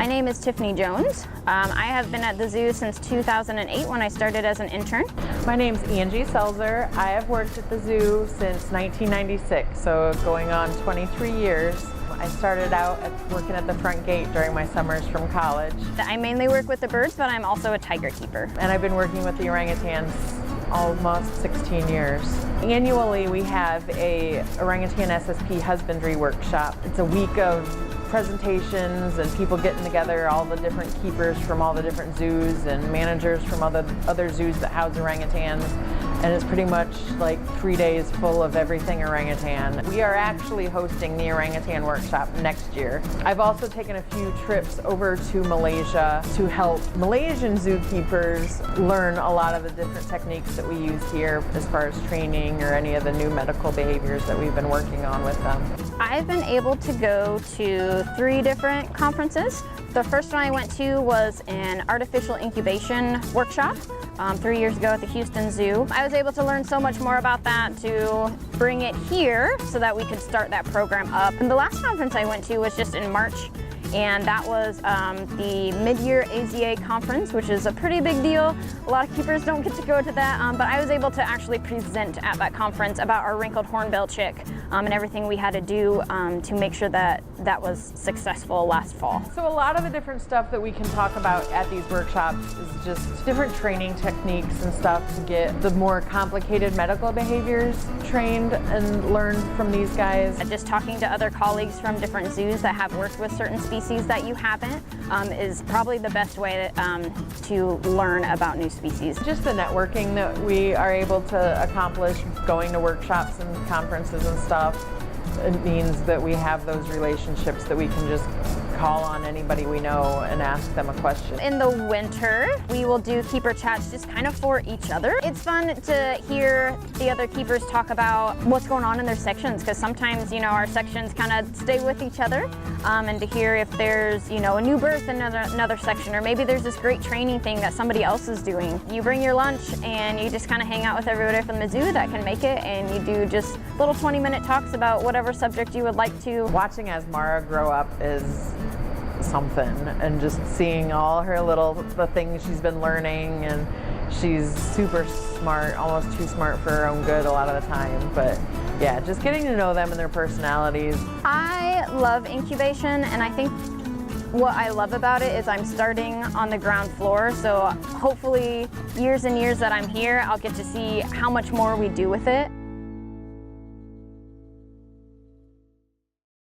My name is Tiffany Jones. I have been at the zoo since 2008 when I started as an intern. My name's Angie Selzer. I have worked at the zoo since 1996, so going on 23 years. I started out working at the front gate during my summers from college. I mainly work with the birds, but I'm also a tiger keeper. And I've been working with the orangutans almost 16 years. Annually, we have a orangutan SSP husbandry workshop. It's a week of presentations and people getting together, all the different keepers from all the different zoos and managers from other zoos that house orangutans. And it's pretty much like 3 days full of everything orangutan. We are actually hosting the orangutan workshop next year. I've also taken a few trips over to Malaysia to help Malaysian zookeepers learn a lot of the different techniques that we use here as far as training or any of the new medical behaviors that we've been working on with them. I've been able to go to 3 different conferences. The first one I went to was an artificial incubation workshop 3 years ago at the Houston Zoo. I was able to learn so much more about that to bring it here so that we could start that program up. And the last conference I went to was just in March, and that was the mid-year AZA conference, which is a pretty big deal. A lot of keepers don't get to go to that, but I was able to actually present at that conference about our wrinkled hornbill chick and everything we had to do to make sure that that was successful last fall. So a lot of the different stuff that we can talk about at these workshops is just different training techniques and stuff to get the more complicated medical behaviors trained and learned from these guys. Just talking to other colleagues from different zoos that have worked with certain species that you haven't is probably the best way to learn about new species. Just the networking that we are able to accomplish going to workshops and conferences and stuff, it means that we have those relationships that we can just call on anybody we know and ask them a question. In the winter, we will do keeper chats just kind of for each other. It's fun to hear the other keepers talk about what's going on in their sections, because sometimes, our sections kind of stay with each other, and to hear if there's, a new birth in another section, or maybe there's this great training thing that somebody else is doing. You bring your lunch and you just kind of hang out with everybody from the zoo that can make it, and you do just little 20-minute talks about whatever subject you would like to. Watching Asmara grow up is something, and just seeing all her the things she's been learning, and she's super smart, almost too smart for her own good a lot of the time, but yeah, just getting to know them and their personalities. I love incubation, and I think what I love about it is I'm starting on the ground floor, so hopefully years and years that I'm here, I'll get to see how much more we do with it.